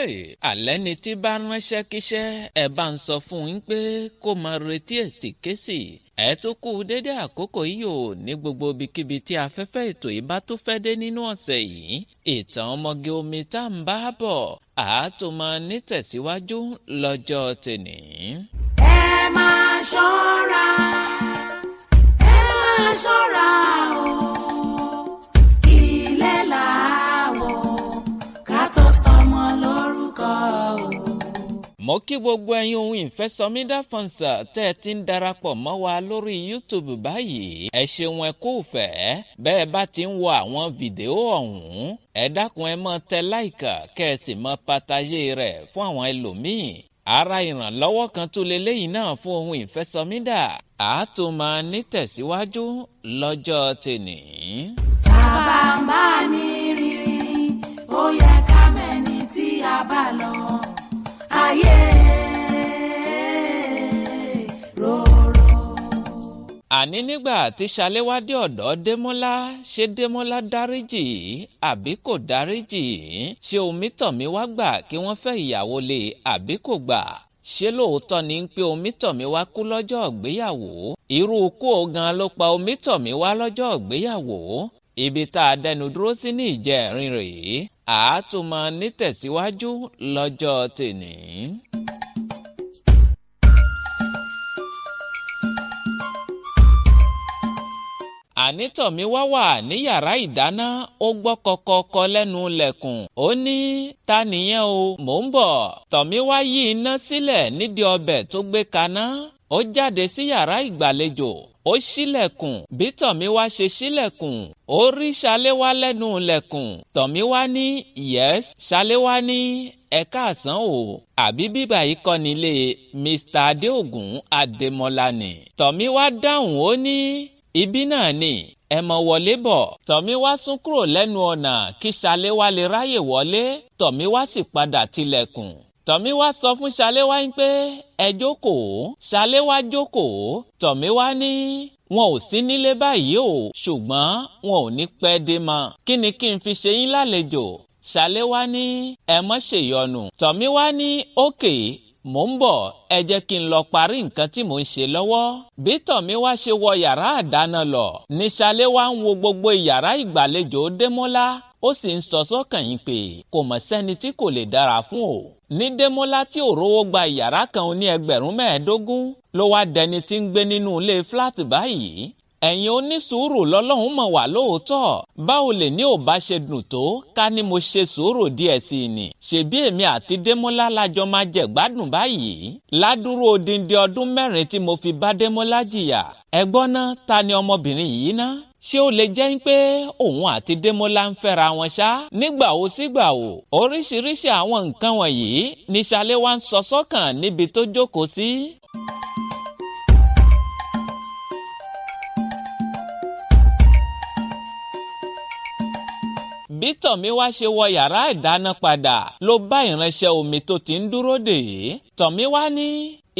Alẹ́ ni tí bá ránṣẹ́ kíṣẹ́ ẹ bá ń sọ fún yín pé kó máa retí èsì késì. Ẹ tó kú dédé àkókò yìí ò ní gbogbo ibikíbi tí afẹ́fẹ́ ètò yìí bá tó fẹ́ dé nínú ọ̀sẹ̀ yìí. Ìtàn ọmọge omi tá ń bá bọ̀ àátó máa ní tẹ̀síwájú lọ́jọ́ tèní. Ẹ máa ṣọ́ra o, ilé làwọ̀ ká tó sọmọ lórúkọ o. Mo kí gbogbo ẹ̀yin ohun ìfẹ́sọmídà fọ́nsà tẹ́ ẹ ti ń darapọ̀ mọ́ wa lórí YouTube báyìí. Ẹ ṣeun ẹ kú ìfẹ́ bẹ́ẹ̀ bá ti ń wo àwọn fídíò ọ̀hún. Ẹ dákun ẹ máa tẹ láìkà kẹ́ ẹ sì máa pàtàyé rẹ̀ fún àwọn ẹlòmíì. Ara ìrànlọ́wọ́ kan tó leléyìí náà fún ohun ìfẹ́sọmídà àátó máa ní tẹ̀síwájú lọ́jọ́ tèní. Tàbá ń bá ní rírí ó yẹ ká mẹ́ni tí a bá lọ. Ayé rorò. Àní nígbà tí Ṣaléwá dé ọ̀dọ̀ Démọ́lá, ṣé Démọ́lá dáríjì àbí kò dáríjì? Ṣé Omítọ̀míwá gbà kí wọ́n fẹ́ ìyàwó lé àbí kò gbà? Ṣé lóòótọ́ ni pé Omítọ̀míwá kú lọ́jọ́ ìgbéyàwó? Irú ikú gan ló pa Omítọ̀míwá lọ́jọ́ ìgbéyàwó? Ibi tá a dẹnu dúró sí ní ìjẹrin rèé. Àátó máa ní tẹ̀síwájú lọ́jọ́ tèní. Ànítọ̀míwá wà ní yàrá ìdáná, ó gbọ́ kọkọkọ lẹ́nu lẹ̀kùn. Ó ní, ta nìyẹn o, mò ń bọ̀. Tọ̀míwá yí iná sílẹ̀ nídìí ọbẹ̀ tó gbé kaná. Ó jáde sí yàrá ìgbàlejò. Ó ṣílẹ̀kùn. Bí Tọ̀míwá ṣe ṣílẹ̀kùn, ó rí Ṣaléwá lẹ́nu lẹ̀kùn. Tọ̀míwá ní, yes. Ṣaléwá ní, ẹ káàsán o. Àbí bíbà yìí kọ́ nílé Mr. Adéògùn Adémọ́lá ni. Tọ̀míwá dáhùn ó ní, ibi náà ni, ẹ mọ wọlé bọ̀. Tọ̀míwá sún kúrò lẹ́nu ọ̀nà kí Ṣaléwá lè ráyè wọlé. Tọ̀míwá sì padà tilẹ̀kùn. Tọ̀míwá sọ fún Ṣaléwá pé ẹ jókòó. Ṣaléwá jókòó. Tọ̀míwá ní wọn ò sí nílé báyìí o, ṣùgbọ́n wọn ò ní pẹ́ dé mọ́. Kí ni kí n fi ṣe yín lálejò? Ṣaléwá ní ẹ mọ́ ṣèyọnu. Tọ̀míwá ní ókè, mò ń bọ̀, ẹ jẹ́ kí n lọ parí nǹkan tí mò ń ṣe lọ́wọ́. Bí Tọ̀míwá ṣe wọ yàrá àdáná lọ, ní Ṣaléwá ń wo gbogbo yàrá ìgbàlejò Démọ́lá. Ó sì ń sọ sọ́kàn yín pé kò mọ̀ sẹ́ni tí kò lè dára fún o. Ní Démọ́lá tí ò rówó gba yàrá kan ní 15,000 ló wá dẹni tí ń gbé nínú ilé fúláàtì báyìí. Ẹ̀yin onísùúrù lọ́lọ́hun mọ̀ wá lóòótọ́. Báwo lè ní ò bá ṣe dùn tó ká ní mo ṣe sùúrù díẹ̀ sí i ni. Ṣèbí èmi àti Démọ́lá lájọ máa jẹ gbádùn báyìí. Ládùúrú odindi ọdún 4 tí mo fi bá Démọ́lá jìyà. Ẹ̀gbọ́n náà, ta ni ọmọbìnrin yìí ná? Ṣé ó lè jẹ́ pé òun àti Démọ́lá ń fẹ́ra wọn ṣá? Nígbà wo sígbà wo? Oríṣiríṣi àwọn nǹkan wọ̀nyí ni Ṣaléwá ń sọ sọ́kàn níbi tó jókòó sí. Bí Tọ̀míwá ṣe wọ yàrá ìdáná padà ló bá ìránṣẹ́ omi tó ti ń dúró dè é. Tọ̀míwá ní,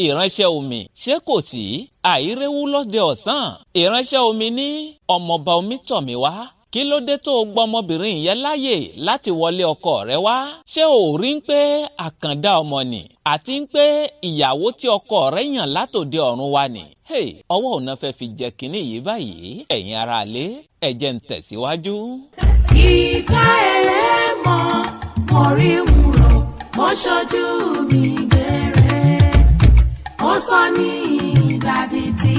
ìránṣẹ́ omi ṣé kò sí? Àìréwú lóde ọ̀sán. Ìránṣẹ́ omi ní, ọmọọba Omítọ̀míwá, kí ló dé tó gbọ́ ọmọbìnrin yẹn láyè láti wọlé ọkọ rẹ wá? Ṣé ò rí ń pé àkàndá ọmọ ni? Àti ń pé ìyàwó tí ọkọ rẹ yàn látòde ọ̀run wá ni? Ọwọ́ òun náà fẹ́ fi jẹ kínní yìí báyìí. Ẹ̀yin aráalé, ẹ jẹ́ ń tẹ̀síwájú. Ìfẹ́ ẹ̀ mọ́ mo rí wúrò mo ṣojú mi gbére ó sọ ní ìdádì tí.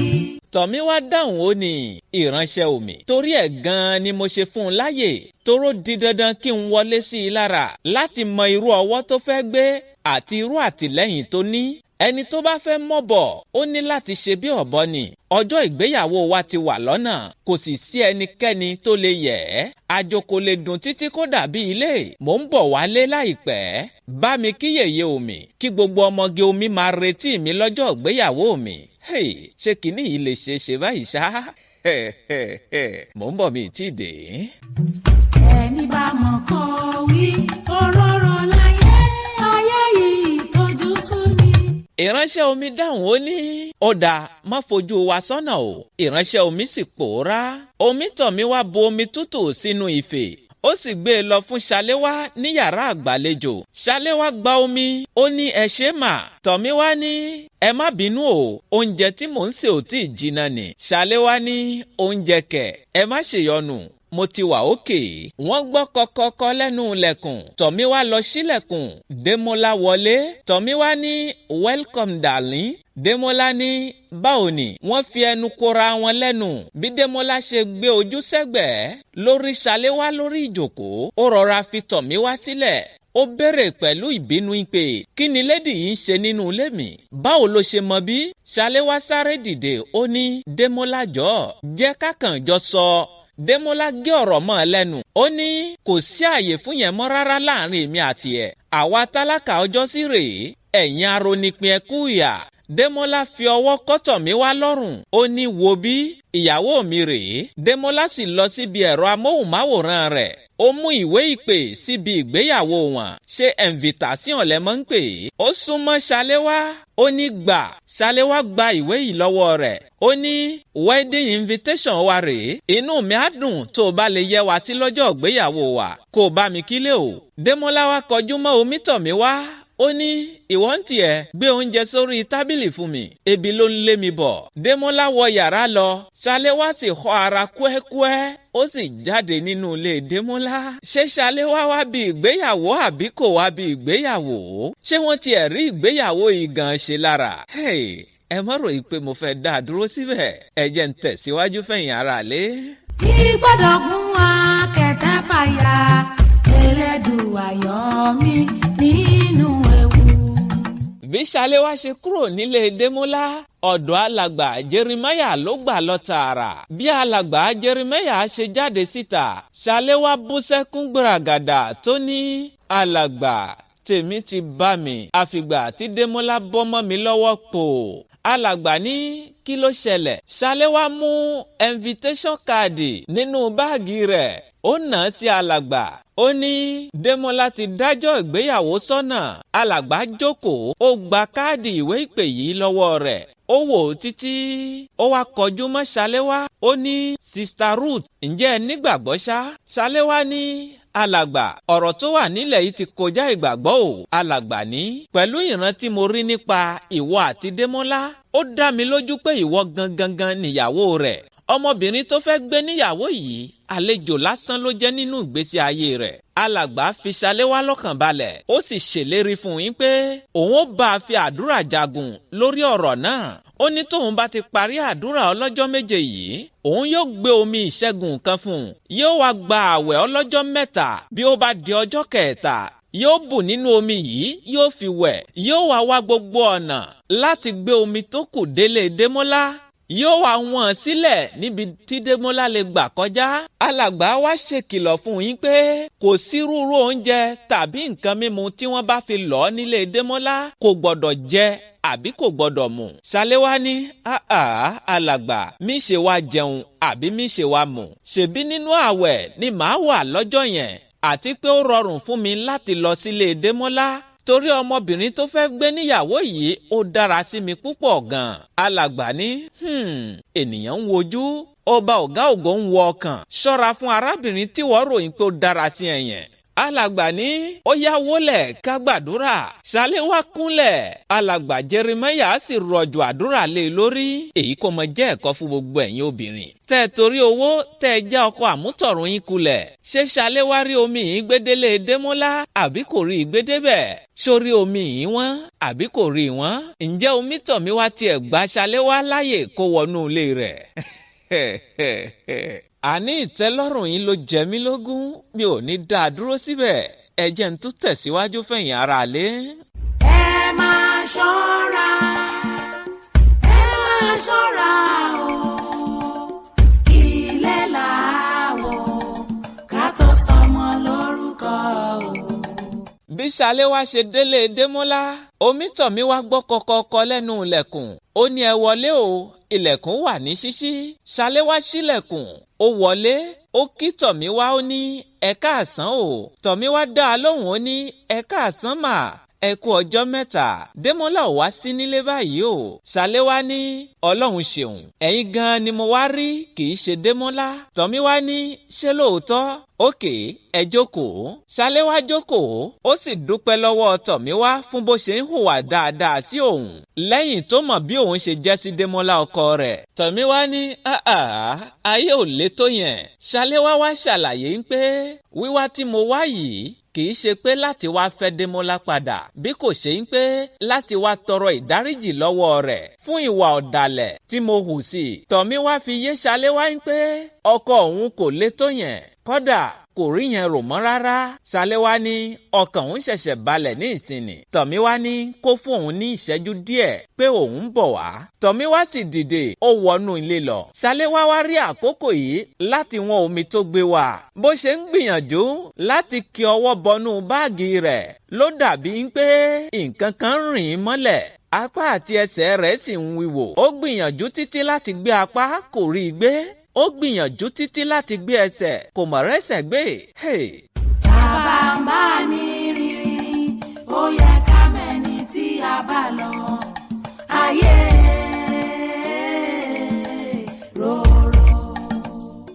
Tọ̀míwá dáhùn ó ní, ìránṣẹ́ omi, torí ẹ̀ gan-an ni mo ṣe fún un láyè. Toró di dandan kí n wọlé sí i lára láti mọ irú ọwọ́ tó fẹ́ gbé àti irú àtìlẹ́yìn tó ní. Ẹni tó bá fẹ́ mọ̀bọ̀ ó ní láti ṣe bí ọ̀bọ ni. Ọjọ́ ìgbéyàwó wa ti wà lọ́nà, kò sì sí ẹnikẹ́ni tó lè yẹ̀ ẹ́. Àjò kò lè dùn títí kó dàbí ilé. Mò ń bọ̀ wálé láìpẹ́. Bá mi kí yèyé omi, kí gbogbo ọmọge omi máa retí mi lọ́jọ́ ìgbéyàwó mi. Ṣé kìíní yìí lè ṣe báyìí ṣá? Mò ń bọ̀ mi tí ì dé. Ẹni bá mọ̀ kó wí òróró láyé ayé yìí tójú sú ni. Ìránṣẹ́ omi dáhùn ó ní, ó dáa, má fojú wa sọ́nà o. Ìránṣẹ́ omi sì pòórá. Omítọ̀míwá bu omi tútù sínú ife. ó sì gbé e lọ fún Ṣaléwá ní yàrá àgbàlejò. Ṣaléwá gba omi, ó ní ẹ ṣé mà. Tọ̀míwá ní ẹ má bínú o, oúnjẹ tí mò ń sè ò tí ì jiná ni. Ṣaléwá ní oúnjẹ kẹ̀, ẹ má ṣèyọnu, mo ti wà òkè. Wọ́n gbọ́ kọkọkọ lẹ́nu ilẹ̀kùn. Tọ̀míwá lọ ṣílẹ̀kùn. Démọ́lá wọlé. Tọ̀míwá ní welcome darling. Démọ́lá ní báwo ni. Wọ́n fi ẹnu kora wọn lẹ́nu. Bí Démọ́lá ṣe gbé ojú sẹ́gbẹ̀ẹ́ lórí Ṣaléwá lórí ìjòkó, ó rọra fi Tọ̀míwá sílẹ̀. Ó béèrè pẹ̀lú ìbínú pé kí ni lédì yìí ń ṣe nínú ilé mi? Báwo ló ṣe mọ bí? Ṣaléwá sáré dìde, ó ní Démọ́lá jọ̀ọ́ jẹ́ ká kàn jọ sọ. Démọ́lá gé ọ̀rọ̀ mọ́ ẹ lẹ́nu. Ó ní kò sí àyè fún yẹn mọ́ rárá láàrin èmi àti ẹ̀. Àwa tálákà ọjọ́ sí rèé, ẹ̀yin aronipin ẹ kú ìyà. Démọ́lá fi ọwọ́ kọ́ Tọ̀míwá lọ́rùn. Ó ní wo bí ìyàwó mi rèé. Démọ́lá sì lọ síbi ẹ̀rọ amóhùnmáwòrán rẹ̀. Ó mú ìwé ìpè síbi ìgbéyàwó wọn. Ṣé invitation lẹ mọ́ ń pè é? Ó súnmọ́ Ṣaléwá. Ó ní gbà. Ṣaléwá gba ìwé yìí lọ́wọ́ rẹ̀. Ó ní wedding invitation wa rèé. Inú mi á dùn tó o bá lè yẹ wá sí lọ́jọ́ ìgbéyàwó wa. Kó o bá mi kílé o. Démọ́lá wá kọjú mọ́ Omítọ̀míwá. Ó ní ìwọ ń tiẹ̀ gbé oúnjẹ sórí tábìlì fún mi. Ebi ló ń lé mi bọ̀. Démọ́lá wọ yàrá lọ. Ṣaléwá sì họ ara kúẹ́kúẹ́. Ó sì jáde nínú ilé Démọ́lá. Ṣé Ṣaléwá wá bí ìgbéyàwó àbí kò wá bí ìgbéyàwó? Ṣé wọ́n tiẹ̀ rí ìgbéyàwó yìí gan ṣe lára? Ẹ má rò pé mo fẹ́ dá a dúró síbẹ̀. Ẹ jẹ́ ń tẹ̀síwájú fẹ̀yìn ara lé. Kí gbọ́dọ̀ gún wa kẹ̀kẹ́ fàyà, Elédùà yọ mí nínú ewu. Bí Ṣaléwá ṣe kúrò nílé Démọ́lá, ọ̀dọ̀ alàgbà Jeremáyà ló gbà lọ tààrà. Bí alàgbà Jeremáyà ṣe jáde síta, Ṣaléwá bú sẹ́kún gbàràgàdà tó ní alàgbà tèmi ti bá mi àfìgbà tí Démọ́lá bọ́ mọ́ mi lọ́wọ́ pò. Alàgbà ní kí ló ṣẹlẹ̀? Ṣaléwá mú invitation card nínú báàgì rẹ̀. Ó nà á sí alàgbà. Ó ní Démọ́lá ti dájọ́ ìgbéyàwó sọ́nà. Alàgbà jókòó. Ó gba káàdì ìwé ìpè yìí lọ́wọ́ rẹ̀. Ó wò ó títí. Ó wá kọjú mọ́ Ṣaléwá. Ó ní Sister Ruth, ǹjẹ́ ẹ nígbàgbọ́ ṣá? Ṣaléwá ní alàgbà, ọ̀rọ̀ tó wà nílẹ̀ yìí ti kọjá ìgbàgbọ́ o. Alàgbà ní pẹ̀lú ìran tí mo rí nípa ìwọ àti Démọ́lá, ó dá mi lójú pé ìwọ gangan níyàwó rẹ̀. Ọmọbìnrin tó fẹ́ gbé níyàwó yìí, àlejò lásán ló jẹ́ nínú ìgbésí ayé rẹ̀. Alàgbà fi Ṣaléwá lọ́kàn balẹ̀. Ó sì ṣèlérí fún yín pé òun ó bá a fi àdúrà jagun lórí ọ̀rọ̀ náà. Ó ní tóun bá ti parí àdúrà ọlọ́jọ́ méje yìí, òun yóò gbé omi ìṣẹ́gun kan fún un. Yóò wá gba àwẹ̀ ọlọ́jọ́ mẹ́ta. Bí ó bá di ọjọ́ kẹta, yóò bù nínú omi yìí, yóò fi wẹ̀. Yóò wá gbogbo ọ̀nà láti gbé omi tó kù délé Démọ́lá. Yóò wá wọ́n sílẹ̀ níbi tí Démọ́lá lè gbà kọjá. Alàgbà wá ṣèkìlọ̀ fún yín pé kò sí rúrú oúnjẹ tàbí nǹkan mímu tí wọ́n bá fi lọ̀ nílé Démọ́lá kò gbọ́dọ̀ jẹ àbí kò gbọ́dọ̀ mu. Ṣaléwá ní alàgbà, mi ṣe wá jẹun àbí mi ṣe wá mu. Ṣèbí nínú àwẹ̀ ni màá wà lọ́jọ́ yẹn, àti pé ó rọrùn fún mi láti lọ sílé Démọ́lá. Torí ọmọbìnrin tó fẹ́ gbé níyàwó yìí ó dára sí mi púpọ̀ gan. Alàgbà ní ènìyàn ń wojú, ọba ọ̀gá ògo ń wo ọkàn. Ṣọ́ra fún arábìnrin tí wọ́n ròyìn pé ó dára sí ẹ̀yẹn. Alàgbà ní ó yá wólẹ̀ ká gbàdúrà. Ṣaléwá kúnlẹ̀. Alàgbà Jeremáyà sì rọ̀jò àdúrà lé lórí. Èyí kò mọ jẹ́ ẹ̀kọ́ fún gbogbo ẹ̀yin obìnrin. Tẹ́ torí owó tẹ́ já ọkọ àmútọ̀run yín kulẹ̀. Ṣé Ṣaléwá rí omi yìí gbédélé Démọ́lá àbí kò rí gbédébẹ̀? Sórí omi yìí wọ́n àbí kò rí wọ́n? Ǹjẹ́ Omítọ̀míwá tiẹ̀ gba Ṣaléwá láyè kó wọnú ilé rẹ̀? Àní ìtẹ́lọ́rùn yín ló jẹ mí lógún. Mi ò ní dá a dúró síbẹ̀. Ẹ jẹ́ n tún tẹ̀síwájú fẹ̀yìn ara lé. Ẹ máa ṣọ́ra, ẹ máa ṣọ́ra o. Ilé làwọ̀ ká tó sọmọ lórúkọ o. Bí Ṣaléwá ṣe délé Démọ́lá, Omítọ̀míwá gbọ́ kọkọkọ lẹ́nu ilẹ̀kùn. Ó ní ẹ wọlé o. Ilẹ̀kùn wà ní ṣíṣí. Ṣaléwá ṣílẹ̀kùn. Ó wọlé. Ó kí Tọ̀míwá, ó ní ẹ káàsán o. Tọ̀míwá dá a lóhùn, ó ní ẹ káàsán mà. ẹ kú ọjọ́ mẹ́ta Démọ́lá ò wá sí nílé báyìí o. Ṣàléwá ní Ọlọ́run ṣeun ẹ̀yin gan ni mo wá rí kì í ṣe Démọ́lá. Tọ̀míwá ní ṣé lóòótọ́ òkè ẹ jókòó. Ṣàléwá jókòó ó sì dúpẹ́ lọ́wọ́ Tọ̀míwá fún bó ṣe ń hùwà dáadáa sí òun lẹ́yìn tó mọ̀ bí òun ṣe jẹ́ sí Démọ́lá ọkọ rẹ̀. Tọ̀míwá ní ayé ò lè tó yẹn. Ṣàléwá wá ṣàlàyé pé wíwá tí mo wá yìí kì í ṣe pé láti wá fẹ́ Démọ́lá padà bí kò ṣe ń pé láti wá tọrọ ìdáríjì lọ́wọ́ rẹ̀ fún ìwà ọ̀dàlẹ̀ tí mo hù sí. Tọ̀míwá fi yé Ṣàléwá ń pé ọkọ òun kò lè tó yẹn kódà kò rí yẹn rò mọ́ rárá. Ṣàléwá ní ọkàn òun ṣẹ̀ṣẹ̀ balẹ̀ ní ìsinmi. Tọ̀míwá ní kó fún òun ní ìṣẹ́jú díẹ̀ pé òun ń bọ̀ wá. Tọ̀míwá sì dìde ó wọnú ilé lọ. Ṣàléwá wá rí àkókò yìí láti wọn omi tó gbé wá. Bó ṣe ń gbìyànjú láti kí ọwọ́ bọnú báàgì rẹ̀ ló dàbí pé nǹkan kan rìn ín mọ́lẹ̀. Apá àti ẹsẹ̀ rẹ̀ sì ń wíwò. Ó gbìyànjú títí láti gbé apá kò rí i gbé. Ó gbìyànjú títí láti gbé ẹsẹ̀ kò mọ̀ rẹ́sẹ̀ gbé. Tàbá ń bá ní rírí ó yẹ ká mẹ́ni tí a bá lọ. Ayé rorò.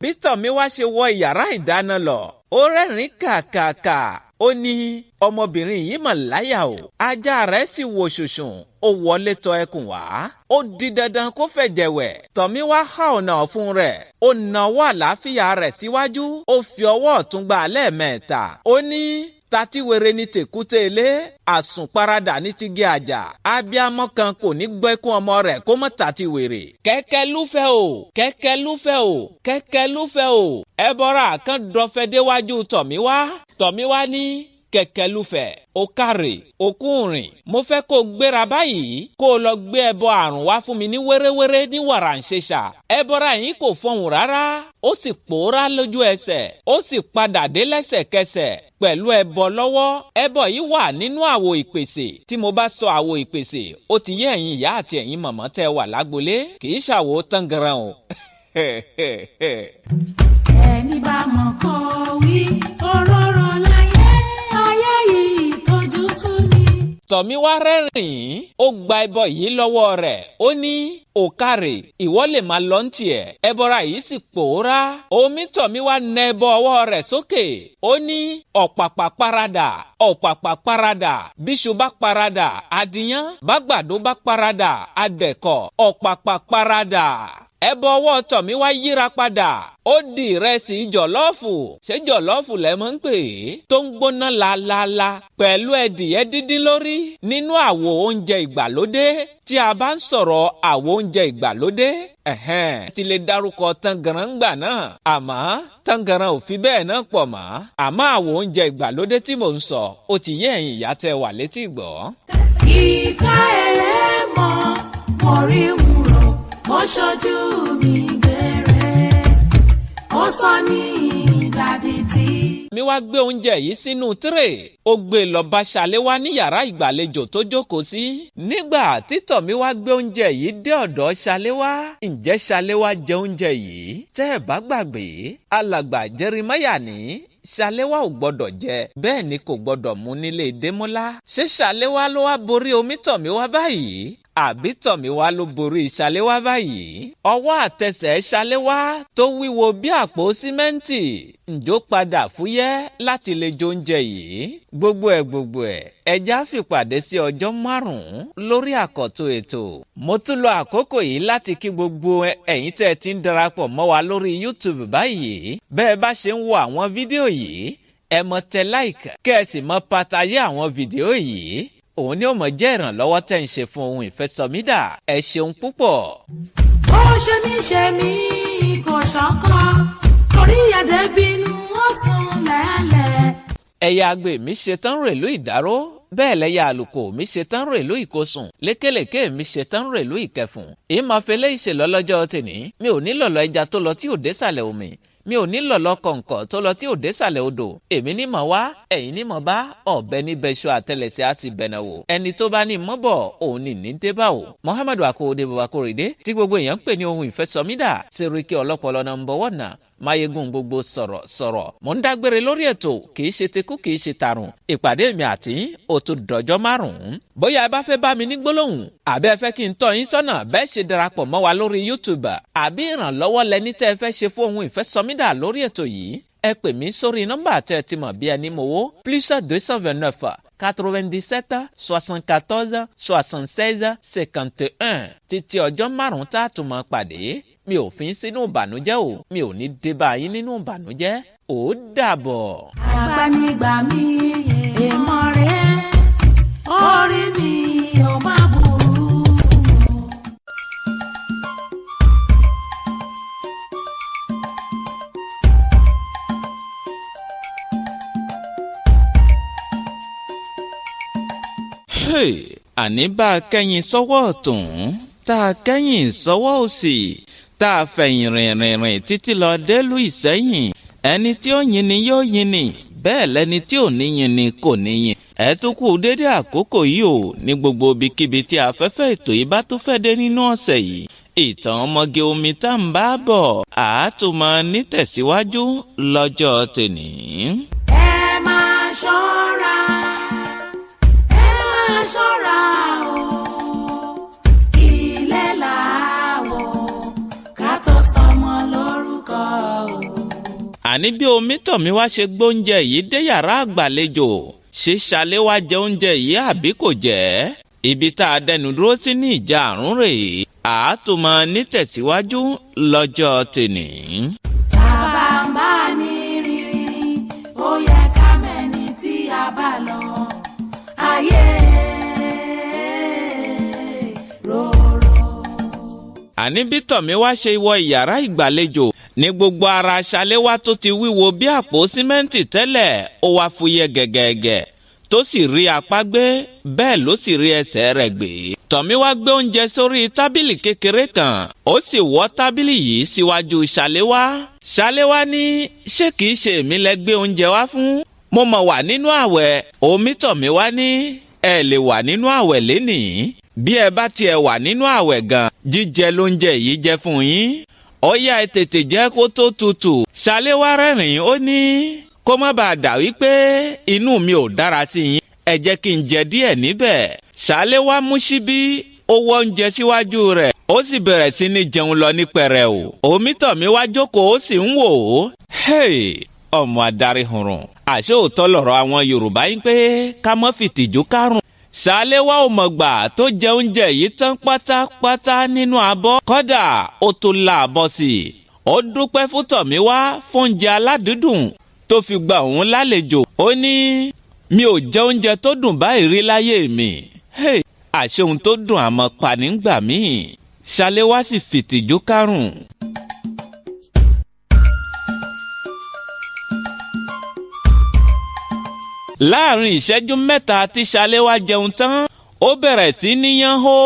Bí Tọ̀míwá ṣe wọ ìyàrá ìdáná lọ ó rẹ́rìn-ín kàkàkà. Ó ní ọmọbìnrin yìí mọ̀ láyà o. Ajá rẹ̀ sì wò ṣùṣùn ó wọlé tọ̀ ẹkùn wá. Ó di dandan kó fẹ̀jẹ̀ wẹ̀. Tọ̀míwá há ọ̀nà fún rẹ̀. Ó nawọ́ àlàáfíà rẹ̀ síwájú. Ó fi ọwọ́ ọ̀tún gbá lẹ́ẹ̀mẹ́ta. Ó ní tatiwere ní tèkúté ilé àsùnparadà ní ti gé àjà. Abíamọ kan kò ní gbọ́ ikú ọmọ rẹ̀ kó mọ́ tatiwere. Kẹ́kẹ́ lúfẹ́ o kẹ́kẹ́ lúfẹ́ o kẹ́kẹ́ lúfẹ́ o. Ẹbọra kan dọ̀fẹ́ déwájú Tọ̀míwá. Tọ̀míwá ní kẹ̀kẹ́ lúfẹ̀ ó kàrè òkúùrìn mo fẹ́ kó gbéra báyìí kó lọ gbé ẹbọ àrùn wá fún mi ní wéréwéré ní wàràǹṣeṣà. Ẹbọra yìí kò fọhùn rárá ó sì pòórá lójú ẹsẹ̀ ó sì padà dé lẹ́sẹ̀kẹsẹ̀ pẹ̀lú ẹbọ lọ́wọ́. Ẹbọ yìí wà nínú àwo ìpèsè. Tí mo bá sọ àwo ìpèsè ó ti yé ẹ̀yin ìyá àti ẹ̀yin mọ̀mọ́ tẹ́ wà lágbolé kì í ṣàwo tangaran o. Ẹni bá mọ̀ kó wí òróró láyé ayé yìí tójú sú ni. Tọ̀míwá rẹ́rìn-ín ó gba ẹbọ yìí lọ́wọ́ rẹ̀ ó ní òkàrè ìwọ lè máa lọ ní tiẹ̀. Ẹbọra yìí sì pòórá. Omi Tọ̀míwá nà ẹbọ ọwọ́ rẹ̀ sókè. Ó ní ọ̀pàpà paradà ọ̀pàpà paradà bíṣu bá paradà adìyán bágbàdo bá paradà adẹ̀kọ̀ ọ̀pàpà paradà. Ẹbọ ọwọ́ Tọ̀míwá yíra padà ó di ìrẹsì jọ̀lọ́ọ̀fù. Ṣé jọ̀lọ́ọ̀fù lẹ mọ̀ ń pè é tó ń gbóná lálálá pẹ̀lú ẹdìyẹ dídín lórí nínú àwo oúnjẹ ìgbàlódé. Tí a bá ń sọ̀rọ̀ àwo oúnjẹ ìgbàlódé ti lè dárúkọ tangaran gbà náà àmọ́ tangaran ò fi bẹ́ẹ̀ náà pọ̀ mọ́. Àmọ́ àwo oúnjẹ ìgbàlódé tí mò ń sọ ó ti yé ẹ̀yin ìyá tẹ́ wà létí gbọ́. Ìka ẹlẹ́mọ̀ mọ̀rí wúrò ó ṣojú mi gbére ó sọ ní ìdádì tí. Mi wá gbé oúnjẹ yìí sínú tírè ó gbé lọ bá Ṣàléwá ní yàrá ìgbàlejò tó jókòó sí. Nígbà tí Tọ̀míwá gbé oúnjẹ yìí dé ọ̀dọ̀ Ṣàléwá ǹjẹ́ Ṣàléwá jẹ oúnjẹ yìí? Tẹ́ ẹ bá gbàgbé alàgbà Jeremáyà ní Ṣàléwá ò gbọdọ̀ jẹ bẹ́ẹ̀ ni kò gbọdọ̀ mú nílé Démọ́lá. Ṣé Ṣàléwá ló wá borí omi Tọ̀míwá báyìí? Àbí Tọ̀míwá ló borí Ṣàléwá báyìí? Ọwọ́ àtẹsẹ̀ Ṣàléwá tó wíwo bí àpò símẹ́ǹtì ǹjọ́ padà fúyẹ́ láti lè jẹ oúnjẹ yìí. Gbogbo ẹ̀ ẹja fìpàdé sí ọjọ́ 5 lórí àkọ́tún ètò. Mo tún lo àkókò yìí láti kí gbogbo ẹ̀yin tẹ́ ti ń darapọ̀ mọ́ wa lórí YouTube báyìí. Bẹ́ẹ̀ bá ṣe ń wo àwọn fídíò yìí ẹ mọ̀ tẹ like kẹ́ ẹ sì mọ̀ pàtàyé àwọn fídíò yìí. Òun ni ó mọ̀ jẹ́ ìrànlọ́wọ́ tẹ́ ń ṣe fún ohun ìfẹ́sọ̀mídà. Ẹ ṣeun púpọ̀. Ó ṣe mí kò ṣọ́kọ́ orí ẹ̀dẹ́ bínú ó sùn lẹ́lẹ̀. Ẹ̀yà àgbè mi ṣetán rèlú ìdáró bẹ́ẹ̀ lẹ́yà àlùkò mi ṣetán rèlú ìkosùn lékèlékè mi ṣetán rèlú ìkẹfùn. Ìmọ̀fẹ́lẹ́ ìṣèlọ́lọ́jọ́ tèní mi ò ní lọ̀lọ́ ẹja tó lọ tí ò désàlẹ̀ omi. Mi ò ní lọ̀lọ́ kọ̀ǹkọ̀ tó lọ tí ò désàlẹ̀ odò. Èmi ní mọ̀ wá ẹ̀yin ní mọ̀ bá ọ̀bẹ ní bẹ́ṣọ àtẹlẹsẹ̀ á sì bẹ̀nà wò. Ẹni tó bá ní mọ́ bọ̀ òun ní ní débà wò. Muhammadu Akóredé Babakorede tí gbogbo èèyàn ń pè ní ohun ìfẹ́sọ̀mídà Sẹ́ríkì ọlọ́pọlọ nọ́mbà 1 Máyégún gbogbo sọ̀rọ̀ mo ń dágbére lórí ètò kìí ṣe tekú kìí ṣe tàrùn ìpàdé mi àti ó tún dọjọ́ márùn-ún. Bóyá ẹ bá fẹ́ bá mi ní gbólóhùn àbí ẹ fẹ́ kí n tọ́ yín sọ́nà bẹ́ẹ̀ ṣe darapọ̀ mọ́ wa lórí YouTube àbí ìrànlọ́wọ́ lẹni tẹ́ ẹ fẹ́ ṣe fún ohun ìfẹ́sọmídà lórí ètò yìí ẹ pè mí sórí nọ́mbà tẹ́ ẹ ti mọ̀ bí ẹni mowó +229 97 74 76 51 títí ọjọ́ márùn-ún tá a tún máa pàdé mi ò fi sínú ìbànújẹ́ o mi ò ní dé bá yín nínú ìbànújẹ́ ó dàbọ̀. Àgbànígbà mi èèmọ̀ rẹ̀ orí mi ò má burú. Àní bá a kẹ́yìn sọ́wọ́ ọ̀tún tá a kẹ́yìn sọ́wọ́ òsì tá a fẹ̀yìn rìnrìn títí lọ délùú Ìsẹ́yìn ẹni tí ó yin ni yóò yin ni bẹ́ẹ̀ lẹni tí ò ní yin ni kò ní yin. Ẹ tún kú dédé àkókò yìí o ní gbogbo ibikíbi tí afẹ́fẹ́ ètò yìí bá tún fẹ́ dé nínú ọ̀sẹ̀ yìí. Ìtàn ọmọge omi tá ń bá bọ̀ àátùmọ̀ nítẹ̀síwájú lọ́jọ́ tèní. Ẹ máa ṣọ́ra o ilé làwọ̀ ká tó sọmọ lórúkọ o. Àní bí omi tọ̀mí wá ṣe gbóúnjẹ yìí dé yàrá àgbàlejò ṣé Ṣalé wá jẹ oúnjẹ yìí àbí kò jẹ́? Ibi tá a dẹnu dúró sí ní ìjà àrùn rèé àátùmọ̀ nítẹ̀síwájú lọ́jọ́ tèní. Tàbá ń bá ní rírí ó yẹ ká mẹ́ni tí a bá lọ ayé rorò. Àní bí tọ̀mí wá ṣe wọ ìyàrá ìgbàlejò ní gbogbo ara Ṣalé wá tó ti wíwo bí àpò símẹ́ǹtì tẹ́lẹ̀ ó wá fúyẹ́ gẹ̀gẹ̀gẹ̀ tó sì rí apá gbé bẹ́ẹ̀ ló sì rí ẹsẹ̀ rẹ̀ gbé. Tọ̀mí wá gbé oúnjẹ sórí tábìlì kékeré kan ó sì wọ́ tábìlì yìí síwájú Ṣalé wá. Ṣalé wá ní ṣé kìí ṣe èmi lẹ gbé oúnjẹ wá fún? Mo mọ̀ wà nínú àwẹ̀. Omi tọ̀mí wá ní ẹ lè wà nínú àwẹ̀ lénìí bí ẹ bá tiẹ̀ wà nínú àwẹ̀ gan jíjẹ lóúnjẹ yìí jẹ́ fún yín. Ó yá ẹ tètè jẹ́ kó tó tutù. Ṣalé wá rẹ́rìn-ín ó ní kó má bàa dà wípé inú mi ò dára sí yín ẹ jẹ́ kí n jẹ díẹ̀ níbẹ̀. Ṣalé wá mú ṣíbí ó wọ́ oúnjẹ síwájú rẹ̀ ó sì bẹ̀rẹ̀ sí ní jẹun lọ ní pẹrẹu. Omi tọ̀mí wá jókòó ó sì ń wò ó. Ọmọ adarí hurun àṣé òótọ́ lọ̀rọ̀ àwọn Yorùbá yín pé ká mọ́ fìtìjú kárùn. Ṣalé wá ò mọ̀ gbà tó jẹ oúnjẹ yìí tán pátápátá nínú abọ́ kọ́dà ó tó la abọ́ sí i. Ó dúpẹ́ fún tọ̀mí wá fún oúnjẹ aládùúdùn tó fi gba òun lálejò. Ó ní mi ò jẹ oúnjẹ tó dùn báyìí rí láyé mi. Àṣé ohun tó dùn àmọ́ panígbà míì. Ṣalé wá sì fìtìjú kárùn. Láàrin ìṣẹ́jú mẹ́ta tí Ṣalé wá jẹun tán ó bẹ̀rẹ̀ sí níyàn hó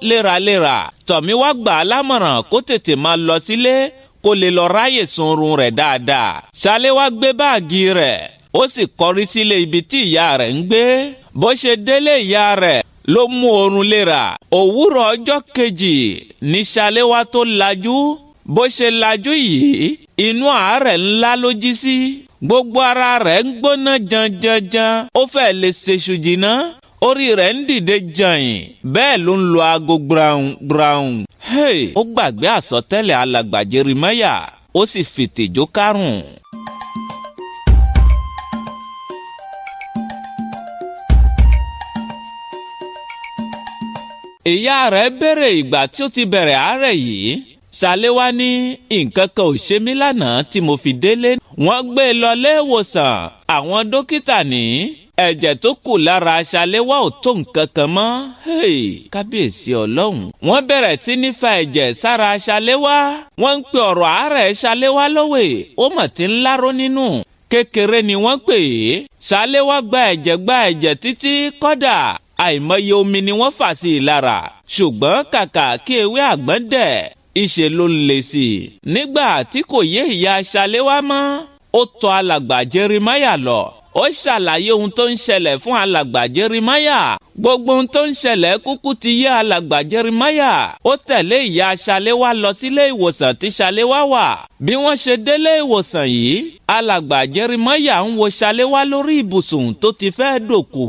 léraléra. Tọ̀mí wá gbà á lámọ̀ràn kó tètè máa lọ sílé kó lè lọ ráyè sunrun rẹ̀ dáadáa. Ṣalé wá gbé báàgì rẹ̀ ó sì kọrí sílé ibi tí ìyá rẹ̀ ń gbé. Bó ṣe délé ìyá rẹ̀ ló mú oorun léra. Òwúrọ̀ ọjọ́ kejì ní Ṣalé wá tó lajú. Bó ṣe lajú yìí inú àárẹ̀ ńlá ló jí sí. Gbogbo ara rẹ̀ ń gbóná janjanjan ó fẹ́ lè ṣèṣù jìnnà. Orí rẹ̀ ń dìde jàyìn bẹ́ẹ̀ ló ń lo aago gbраun. Ó gbàgbé àsọtẹ́lẹ̀ alàgbà Jerimaya ó sì fìtìjú kárùn. Ìyá rẹ̀ béèrè ìgbà tí ó ti bẹ̀rẹ̀ àárẹ̀ yìí. Ṣalé wá ní nǹkan kan ò ṣe mí lánàá tí mo fi délé. Wọ́n gbé e lọ ilé ìwòsàn. Àwọn dókítà ní ẹ̀jẹ̀ tó kù lára Ṣalé wá ò tó nǹkan kan mọ́. Kábíyèsí Ọlọ́run. Wọ́n bẹ̀rẹ̀ sí ní fa ẹ̀jẹ̀ sára Ṣalé wá. Wọ́n ń pe ọ̀rọ̀ àárẹ̀ Ṣalé wá lówe. Ó mọ̀ tí ń láró nínú. Kékeré ni wọ́n pè é. Ṣalé wá gba ẹ̀jẹ̀ títí kọ́dà àìmọye omi ni wọ́n fà sí i lára. Ṣùgbọ́n kàkà kí ewé àgbọ̀n dẹ̀ ìṣe ló le sí i. Nígbà tí kò yé ìyá Ṣalé wá mọ́ ó tọ̀ alàgbà Jerimaya lọ. ó ṣàlàyé ohun tó ń ṣẹlẹ̀ fún alàgbà Jeremáyà. Gbogbo ohun tó ń ṣẹlẹ̀ kúkú ti yé alàgbà Jeremáyà. Ó tẹ̀lé ìyá Ṣaléwá lọ sílé ìwòsàn tí Ṣaléwá wà. Bí wọ́n ṣe délé ìwòsàn yìí, alàgbà Jeremáyà ń wo Ṣaléwá lórí ibùsùn tó ti fẹ́ dòkú.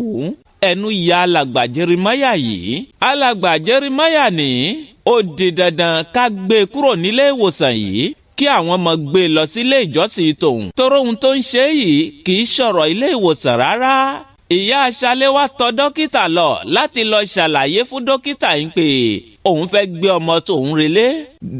Ẹnu ya alàgbà Jeremáyà yìí. Alàgbà Jeremáyà ní ó di dandan ká gbé e kúrò nílé ìwòsàn yìí kí àwọn ọmọ gbé lọ sílé ìjọsìn tòun. Torí ohun tó ń ṣe yìí kì í ṣọ̀rọ̀ ilé ìwòsàn rárá. Ìyá Ṣaléwá tọ̀ dókítà lọ láti lọ ṣàlàyé fún dókítà yìí pé òun fẹ́ gbé ọmọ tòun relé.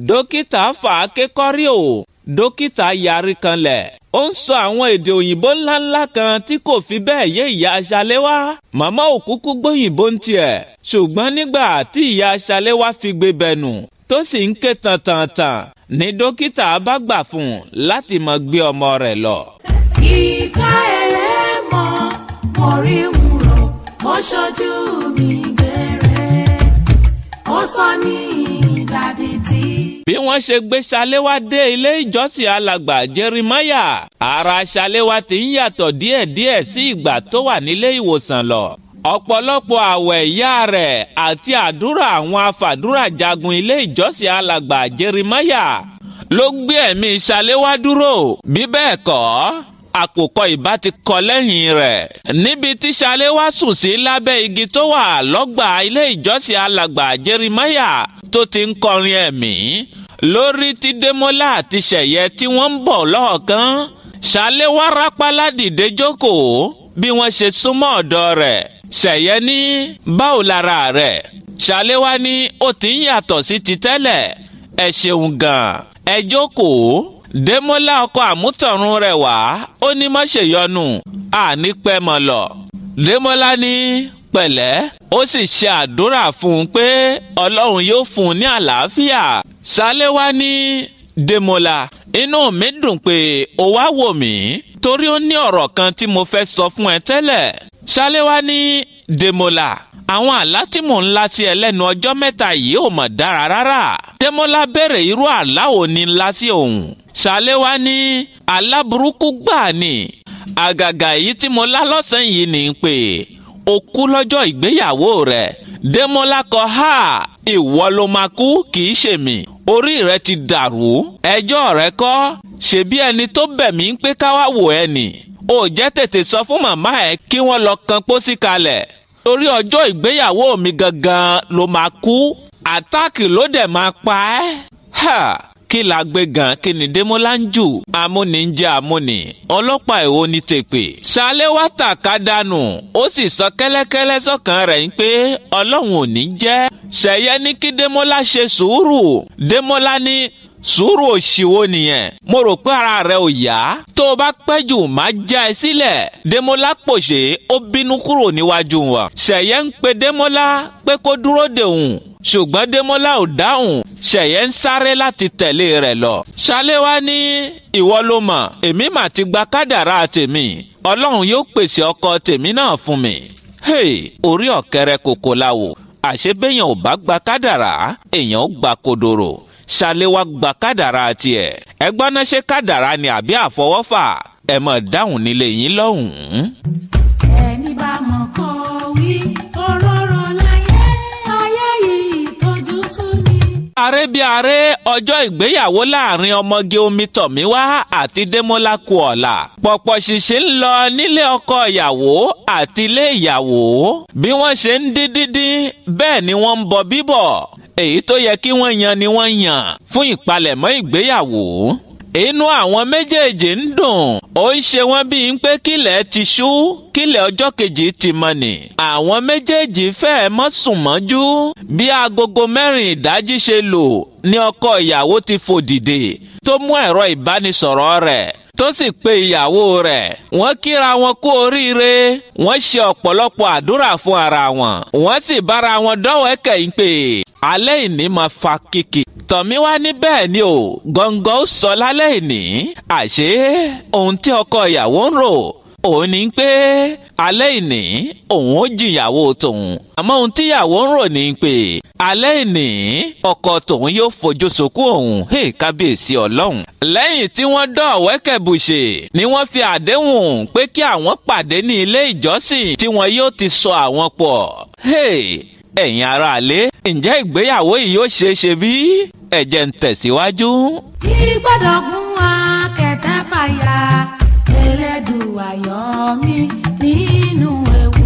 Dókítà fà á kékọ́rí o. Dókítà yarí kanlẹ̀. Ó ń sọ àwọn èdè òyìnbó ńláńlá kan tí kò fi bẹ́ẹ̀ yé ìyá Ṣaléwá. Màmá òkúkú gbóyìnbó ń tiẹ̀. Ṣùgbọ́n nígbà tí ìyá Ṣaléwá fi gbé bẹ̀nù tó sì ń ké tàntàntàn ni dókítà bá gbà fún un láti máa gbé ọmọ rẹ̀ lọ. Ìfẹ́ ẹlẹ́mọ̀ mo rí wúrò mo ṣojú mi gbére ó sọ ní ìdádì tí. Bí wọ́n ṣe gbé Ṣaléwá dé ilé ìjọsìn alàgbà Jeremáyà, ara Ṣaléwá ti ń yàtọ̀ díẹ̀díẹ̀ sí ìgbà tó wà nílé ìwòsàn lọ. Ọ̀pọ̀lọpọ̀ àwẹ̀ ìyá rẹ̀ àti àdúrà àwọn afàdúrà jagun ilé ìjọsìn alàgbà Jeremáyà ló gbé ẹ̀mí Ṣaléwá dúró. Bí bẹ́ẹ̀ kọ́, àkùkọ ìbá ti kọ lẹ́yìn rẹ̀. Níbi tí Ṣaléwá sùn sí lábẹ́ igi tó wà lọ́gbà ilé ìjọsìn alàgbà Jeremáyà tó ti ń kọrin ẹ̀mí, lórí tí Démọ́lá àti Ṣẹ̀yẹ tí wọ́n ń bọ̀ lọ́ọ̀kan. Ṣaléwá rápálá dìde jókòó bí wọ́n ṣe súnmọ́ ọ̀dọ̀ rẹ̀. Ṣẹ̀yẹ ní báwo lára rẹ̀? Ṣaléwá ní ó ti ń yàtọ̀ sí ti tẹ́lẹ̀. Ẹ ṣeun gan-an, ẹ jókòó. Démọ́lá ọkọ àmútọ̀run rẹ̀ wá, ó ní má ṣe yọnu, àní pẹ́ mọ́ lọ. Démọ́lá ní pẹ̀lẹ́, ó sì ṣe àdúrà fún un pé Ọlọ́run yóò fún un ní àlàáfíà. Ṣaléwá ní Démọ́lá, inú mi dùn pé o wá wò mí torí ó ní ọ̀rọ̀ kan tí mo fẹ́ sọ fún ẹ tẹ́lẹ̀. Ṣaléwá ní Démọ́lá, àwọn àlá tí mò ń lá sí ẹ lẹ́nu ọjọ́ mẹ́ta yìí ò mọ̀ dára rárá. Démọ́lá béèrè irú àlá wo ni ńlá sí òun. Ṣaléwá ní àlá burúkú gbà ni. Àgàgà èyí tí mo lá lọ́sàn-án yìí ni pé o kú lọ́jọ́ ìgbéyàwó rẹ̀. Démọ́lá kọ ha, ìwọ ló máa kú kì í ṣe mí. Orí rẹ ti dàrú. Ẹjọ́ rẹ kọ́, ṣebí ẹni tó bẹ̀ mí ń pé ká wá wò ẹ́ nì. Ó jẹ́ tètè sọ fún màmá ẹ kí wọ́n lọ kan pósí kalẹ̀. Torí ọjọ́ ìgbéyàwó mi gangan ló máa kú. Àtáàkì ló dẹ̀ máa pa ẹ́. Kí la gbé gan, kí ni Démọ́lá ń jù? Amúni ń jẹ́ amúni. Ọlọ́pàá èwo ni tèpè? Ṣaléwá tàka dànù. Ó sì sọ kẹ́lẹ́kẹ́lẹ́ sọ́kàn rẹ̀ ń pé Ọlọ́run ò ní jẹ́. Ṣẹ̀yẹ ní kí Démọ́lá ṣe sùúrù. Démọ́lá ní sùúrù òṣìwò nìyẹn. Mo rò pé ara rẹ ò yá. Tó o bá pẹ́ jù máa já ẹ sílẹ̀. Démọ́lá pòṣé, ó bínú kúrò níwájú wọn. Ṣẹ̀yẹ ń pe Démọ́lá pé kó dúró dè òun. Ṣùgbọ́n Démọ́lá ò dáhùn. Ṣẹ̀yẹ ń sáré láti tẹ̀lé rẹ̀ lọ. Ṣaléwá ní ìwọ ló mọ̀, èmi mà ti gba kádàrá tèmi. Ọlọ́run yóò pèsè ọkọ tèmi náà fún mi. Orí ọ̀kẹ́rẹ́ kòkó la wò. Àṣebéyàn ò bá gba kádàrá, èèyàn ó gba kodoro. Ṣaléwá gba kádàrá tiẹ̀. Ẹgbọ́n náà ṣe kádàrá ni àbí àfọwọ́fà? Ẹ mọ̀ dáhùn nílé yín lọ́hùn-ún. Ẹni bá mọ̀ kó wí òróró láyé ayé yìí tójú sú ni. Aré bí aré, ọjọ́ ìgbéyàwó láàrin ọmọge Omítọ̀míwá àti Démọ́lá kù ọ̀la. Pọ̀pọ̀ ṣìṣì ń lọ nílé ọkọ ìyàwó àti ilé ìyàwó. Bí wọ́n ṣe ń dín bẹ́ẹ̀ ni wọ́n ń bọ bíbọ̀. Èyí tó yẹ kí wọ́n yan ni wọ́n yàn fún ìpalẹ̀mọ́ ìgbéyàwó. Inú àwọn méjèèjì ń dùn. Ó ń ṣe wọ́n bíi pé kílẹ̀ ti ṣú, kílẹ̀ ọjọ́ kejì ti mọ́ ni. Àwọn méjèèjì fẹ́ẹ̀ mọ́ sùn mọ́jú. Bí agogo 4 ìdájí ṣe lò ní ọkọ ìyàwó ti fò dìde tó mú ẹ̀rọ ìbánisọ̀rọ̀ rẹ̀ tó sì pe ìyàwó rẹ̀. Wọ́n kíra wọn kú oríire. Wọ́n ṣe ọ̀pọ̀lọpọ̀ àdúrà fún ara wọn. Wọ́n sì bára wọn dọ́wẹ́kẹ̀ ń pè alẹ́ ìní máa fa kìkì. Tọ̀míwá ní bẹ́ẹ̀ ni o, gọ́ngọ́ ó sọ lálẹ́ ìní. Àṣé ohun tí ọkọ ìyàwó ń rò òun ní pé alẹ́ ìní òun ó jìyàwó tòun. àmọ́ ohun tíyàwó ń rò ní pé alẹ́ ìní ọkọ tòun yóò fojú sunkún òun. kábíyèsí ọlọ́run. lẹ́yìn tí wọ́n dọ̀wẹ́kẹ̀ bùṣe ni wọ́n fi àdéhùn pé kí àwọn pàdé ní ilé ìjọsìn tí wọn yóò ti sọ àwọn pọ̀. ẹ̀yin aráalé, ǹjẹ́ ìgbéyàwó yìí yóò ṣeé ṣe bí? ẹ jẹ́ n tẹ̀síwájú. kí gbọ́dọ̀ gún wa kẹ̀tẹ́ fàyà Elédùà yọ mí nínú ewu.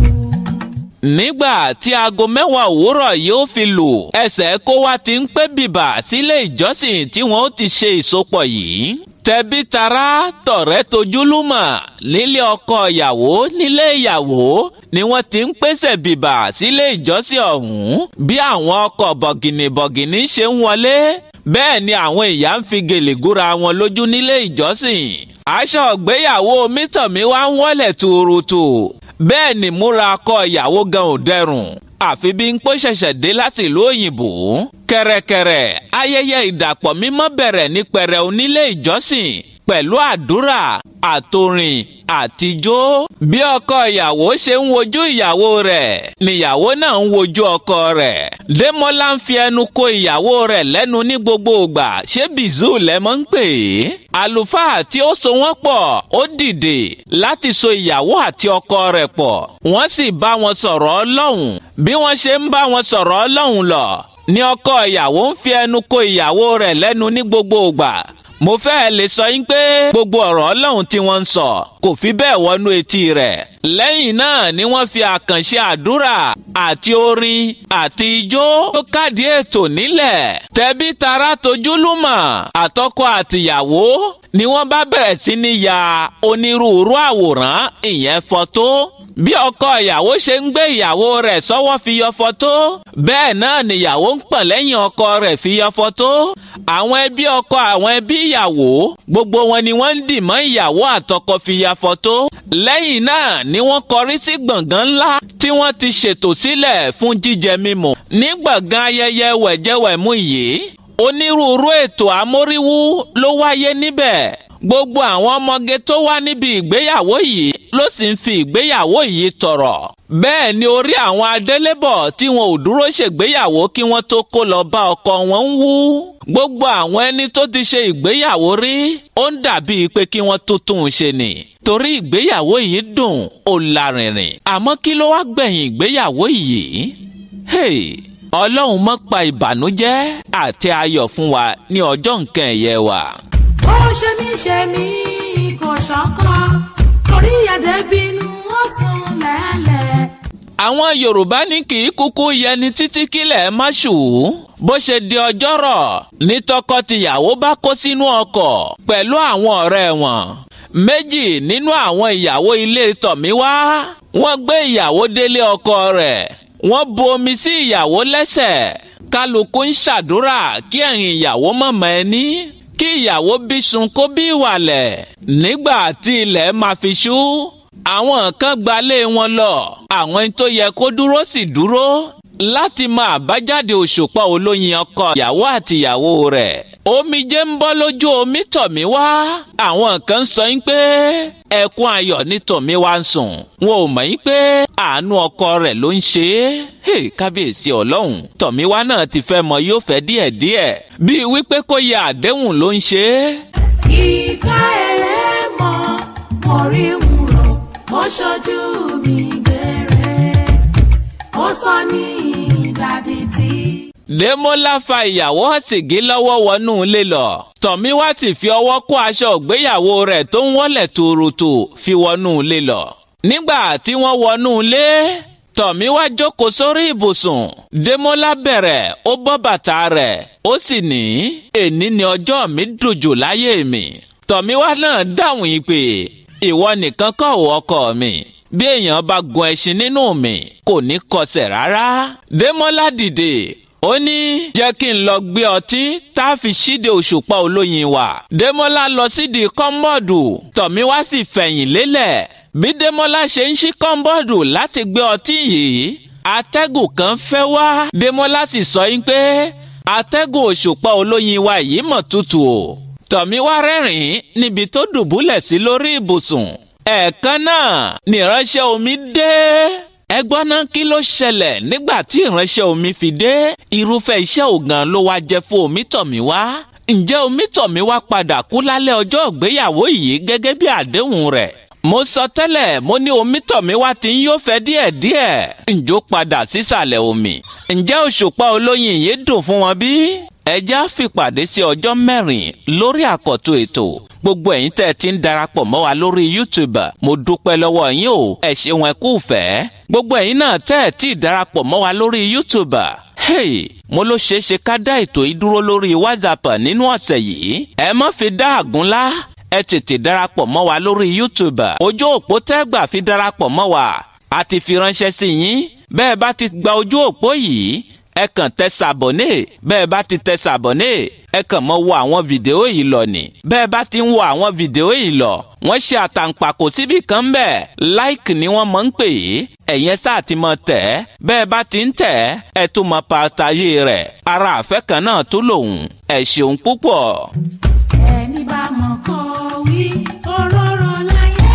nígbà tí aago 10 òwúrọ̀ yóò fi lù, ẹsẹ̀ kó wa ti ń pé bìbà sílé ìjọsìn tí wọ́n ó ti ṣe ìsopọ̀ yìí. tẹbí tará tọ̀rẹ́ tojúlùmọ̀ nílé ọkọ ìyàwó nílé ìyàwó ni wọ́n ti ń pèsè bìbà sílé ìjọsìn ọ̀hún. bí àwọn ọkọ bọ̀gìnìbọ̀gìnì ṣe ń wọlé, bẹ́ẹ̀ ni àwọn ìyá ń fi gèlè gúra wọn lójú nílé ìjọsìn. aṣọ ìgbéyàwó Mítọ̀míwá ń wọlé tuurutu. bẹ́ẹ̀ ni múra ọkọ ìyàwó gan ò dẹrùn, àfi bí ń pọ́ ṣẹ̀ṣẹ̀ dé láti ìlú òyìnbó. kẹ̀rẹ̀kẹ̀rẹ̀ ayẹyẹ ìdàpọ̀ mímọ́ bẹ̀rẹ̀ ní pẹrẹu nílé ìjọsìn pẹ̀lú àdúrà àtorin àtijó. bí ọkọ ìyàwó ṣe ń wojú ìyàwó rẹ̀ níyàwó náà ń wojú ọkọ rẹ̀. Démọ́lá ń fi ẹnu kò ìyàwó rẹ̀ lẹ́nu ní gbogbo ìgbà. ṣé bìzú lẹ́mọ́ ń pè é? àlùfáà tí ó so wọ́n pọ̀ ó dìde láti so ìyàwó àti ọkọ rẹ̀ pọ̀. wọ́n sì bá wọn sọ̀rọ̀ Ọlọ́run. bí wọ́n ṣe ń bá wọn sọ̀rọ̀ Ọlọ́run lọ ni ọkọ ìyàwó ń fi ẹnu kò ìyàwó rẹ̀ lẹ́nu ní gbogbo ìgbà. mo fẹ́ lè sọ yín pé gbogbo ọ̀rọ̀ Ọlọ́run tí wọ́n ń sọ kò fi bẹ́ẹ̀ wọnú etí rẹ̀. lẹ́yìn náà ni wọ́n fi àkànṣe àdúrà àti orin àti ijó tó káàdì ètò nílẹ̀. tẹbí tará tojúlùmọ̀ àtọkọ àtìyàwó ni wọ́n bá bẹ̀rẹ̀ sí ní ya onírúurú àwòrán, ìyẹn fọ́tò. bí ọkọ ìyàwó ṣe ń gbé ìyàwó rẹ̀ sọ́wọ́ fi yọ fọ́tò, bẹ́ẹ̀ náà nìyàwó ń pọ̀n lẹ́yìn ọkọ rẹ̀ fi yọ fọ́tò. àwọn ẹbí ọkọ àwọn ẹbí ìyàwó gbogbo wọn ni wọ́n ń dì mọ́ ìyàwó àtọkọ fi ya fọ́tò. lẹ́yìn náà ni wọ́n kọrí sí gbọ̀ngàn ńlá tí wọ́n ti ṣètò sílẹ̀ fún jíjẹ mímu. ní gbọ̀ngàn ayẹyẹ wẹ̀jẹwẹ̀mu yìí, onírúurú ètò amóríwú ló wáyé níbẹ̀. gbogbo àwọn ọmọge tó wá níbi ìgbéyàwó yìí ló sì ń fi ìgbéyàwó yìí tọrọ. bẹ́ẹ̀ ni orí àwọn adélébọ̀ tí wọn ò dúró ṣègbéyàwó kí wọ́n tó kó lọ bá ọkọ wọn ń wú. gbogbo àwọn ẹni tó ti ṣe ìgbéyàwó rí ó ń dàbíi pé kí wọ́n tó tún un ṣe nì. torí ìgbéyàwó yìí dùn ó lárinrin. àmọ́ kí ló wá gbẹ̀yìn ìgbéyàwó yìí? Ọlọ́run má pa ìbànújẹ́ àti ayọ̀ fún wa ní ọjọ́ nǹkan ẹ̀yẹ wa. ó ṣe mí kò ṣọkọ orí ẹ̀dẹ̀ bínú ó sùn lẹ́lẹ̀. àwọn Yorùbá ní kì í kúkú yẹni títí kílẹ̀ má ṣú. bó ṣe di ọjọ́rọ̀ ní tọkọ-tìyàwó bá kó sínú ọkọ̀ pẹ̀lú àwọn ọ̀rẹ́ wọn. méjì nínú àwọn ìyàwó ilé Tọ̀míwá wọ́n gbé ìyàwó délé ọkọ rẹ̀. wọ́n bu omi sí ìyàwó lẹ́sẹ̀. kálukú ń ṣàdúrà kí ẹ̀yìn ìyàwó mọ̀mọ́ ẹni, kí ìyàwó bí sun kó bí ìwàlẹ̀. nígbà tí ilẹ̀ máa fi ṣú, àwọn kan gbalé wọn lọ, àwọn tó yẹ kó dúró sì dúró láti mọ àbájáde òṣùpá olóyin ọkọ ìyàwó àti ìyàwó rẹ̀. omijé ń bọ́ lójú Omítọ̀míwá. àwọn kan sọ yín pé ẹkún ayọ̀ ní Tọ̀míwá ń sùn. wọn ò mọ̀ yín pé àánú ọkọ rẹ̀ ló ń ṣe é. kábíyèsí Ọlọ́run, Tọ̀míwá náà ti fẹ́ mọ yóò fẹ́ díẹ̀díẹ̀ bíi wípé kó yẹ àdéhùn ló ń ṣe é. ìka ẹlẹ́mọ̀ mo rí wúrò ó ṣojú mi gbére ó sọ ní ìdádì tí. Démọ́lá fa ìyàwó ọ̀sìngín lọ́wọ́ wọnú ilé lọ. Tọ̀míwá sì fi ọwọ́ kó aṣọ ìgbéyàwó rẹ̀ tó ń wọ́lẹ̀ tuurutu fi wọnú ilé lọ. nígbà tí wọ́n wọnú ilé, Tọ̀míwá jókòó sórí ibùsùn. Démọ́lá bẹ̀rẹ̀ ó bọ́ bàtà rẹ̀ ó sì ní, èní ni ọjọ́ mi dùn jù láyé mi. Tọ̀míwá náà dáhùn ìpè, ìwọ nìkan kọ́ ò ọkọ mi. bí èèyàn bá gun ẹṣin nínú mi kò ní kọsẹ̀ rárá. Démọ́lá dìde ó ní, jẹ́ kí n lọ gbé ọtí tá a fi ṣíde òṣùpá olóyin wa. Démọ́lá lọ sídìí kọ́ńbọ́ọ̀dù. Tọ̀míwá sì fẹ̀yìn lélẹ̀. bí Démọ́lá ṣe ń ṣí kọ́ńbọ́ọ̀dù láti gbé ọtí yìí, atẹ́gùn kan fẹ́ wá. Démọ́lá sì sọ yín pé atẹ́gùn òṣùpá olóyin wa yìí mọ̀ tútù o. Tọ̀míwá rẹ́rìn-ín níbi tó dùbúlẹ̀ sí lórí ibùsùn. ẹ̀ẹ̀kan náà ni ìránṣẹ́ omi dé. ẹ gbọ́ ná kí ló ṣẹlẹ̀ nígbà tí ìránṣẹ́ omi fi dé? irúfẹ́ iṣẹ́ ògàn ló wá jẹ́ fún Omítọ̀míwá. ǹjẹ́ Omítọ̀míwá padà kú lálẹ́ ọjọ́ ìgbéyàwó yìí gẹ́gẹ́ bí àdéhùn rẹ̀? mo sọ tẹ́lẹ̀ mo ní Omítọ̀míwá ti ń yófẹ́ díẹ̀díẹ̀. ǹjọ́ padà sísàlẹ̀ omi. ǹjẹ́ òṣùpá olóyin yìí dùn fún wọn bí? ẹja fìpàdé sí ọjọ́ mẹ́rin lórí àkọ́tún ètò. gbogbo ẹ̀yin tẹ́ ẹ ti ń darapọ̀ mọ́ wa lórí YouTube mo dúpẹ́ lọ́wọ́ yín o. ẹ ṣeun ẹ kú fẹ́. gbogbo ẹ̀yin náà tẹ́ ẹ ti darapọ̀ mọ́ wa lórí YouTube. mo ló ṣeéṣe ká dá ètò yìí dúró lórí WhatsApp nínú ọ̀sẹ̀ yìí. ẹ má fi dá àgúnlá. ẹ tètè darapọ̀ mọ́ wa lórí YouTube. ojú òpó tẹ́ gbà fi darapọ̀ mọ́ wa a ti fi ránṣẹ́ sí yín. bẹ́ẹ̀ bá ti gba ojú òpó yìí ẹ kàn tẹ sàbọ̀né. bẹ́ẹ̀ bá ti tẹ sàbọ̀né ẹ kàn mọ́ wo àwọn fídíò yìí lọ ni. bẹ́ẹ̀ bá ti ń wo àwọn fídíò yìí lọ wọ́n ṣe àtàǹpàkò síbì kan bẹ́ẹ̀ like ni wọ́n mọ̀ ń pè é. ẹ̀yẹn sáà ti mọ̀ tẹ̀. bẹ́ẹ̀ bá ti ń tẹ̀ ẹ tún mọ̀ pàtàyè rẹ̀. ara àfẹ́ kan náà tó lòun. ẹ ṣeun púpọ̀. ẹni bá mọ̀ kó wí òróró láyé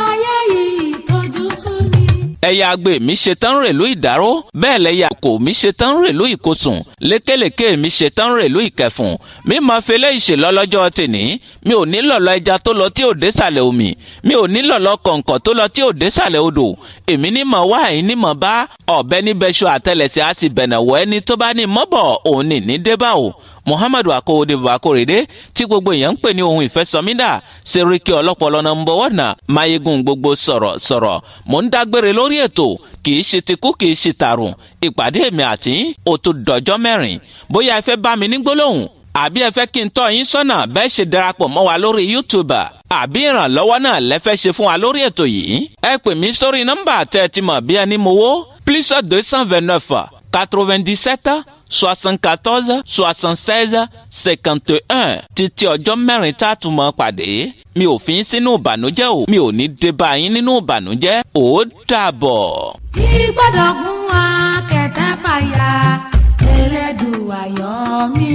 ayé yìí tójú sú ni. ẹ̀yà àgbè mi ṣetán rèlú ìdáró bẹ́ẹ̀ lẹ́yà kò mi ṣetán rèlú ìkosùn lékèlékè mi ṣetán rèlú ìkẹfùn mi máa fẹlẹ́ ìṣèlọ́ lọ́jọ́ tèní. mi ò ní lọ̀lọ́ ẹja tó lọ tí ò dé sàlẹ̀ omi. mi ò ní lọ̀lọ́ kọ̀ǹkọ̀ tó lọ tí ò dé sàlẹ̀ odò. èmi ní mọ̀ wá ẹ̀yin ní mọ̀ bá ọ̀bẹ níbẹ̀ṣọ àtẹlẹsẹ̀ á sì bẹ̀nẹ̀wọ̀ ẹni tó bá ní mọ́bọ̀ òun ní débà o. Muhammadu Akowode Bakorede tí gbogbo èèyàn ń pè ní ohun ìfẹ́ sọmídà Seriki ọlọ́pọlọ nọmbọ wọ́nà mayegun gbogbo sọ̀rọ̀ mò ń dágbére lórí ètò kì í ṣe tikú kì í ṣe tàrùn. ìpàdé èmi àti ó tó dọjọ́ mẹ́rin. bóyá ẹ fẹ́ bá mi ní gbólóhùn àbí ẹ fẹ́ kí n tọ́ yín sọ́nà bẹ́ẹ̀ ṣe darapọ̀ mọ́ wa lórí YouTube àbí ìrànlọ́wọ́ náà lẹ́fẹ́ ṣe fún wa lórí ètò yìí. ẹ pè mí sórí nọ́mbà tẹ́ ẹ ti mọ̀ bí ẹni mowó +229 97 74 76 51 títí ọjọ́ mẹ́rin tá a tún mọ́ pàdé. mi ò fi yín sínú ìbànújẹ́ o. mi ò ní dé bá yín nínú ìbànújẹ́. ó dàbọ̀. ìgbọ́dọ̀ gún wa kẹ̀kẹ́ fàyà Elédùà yọ̀ mí.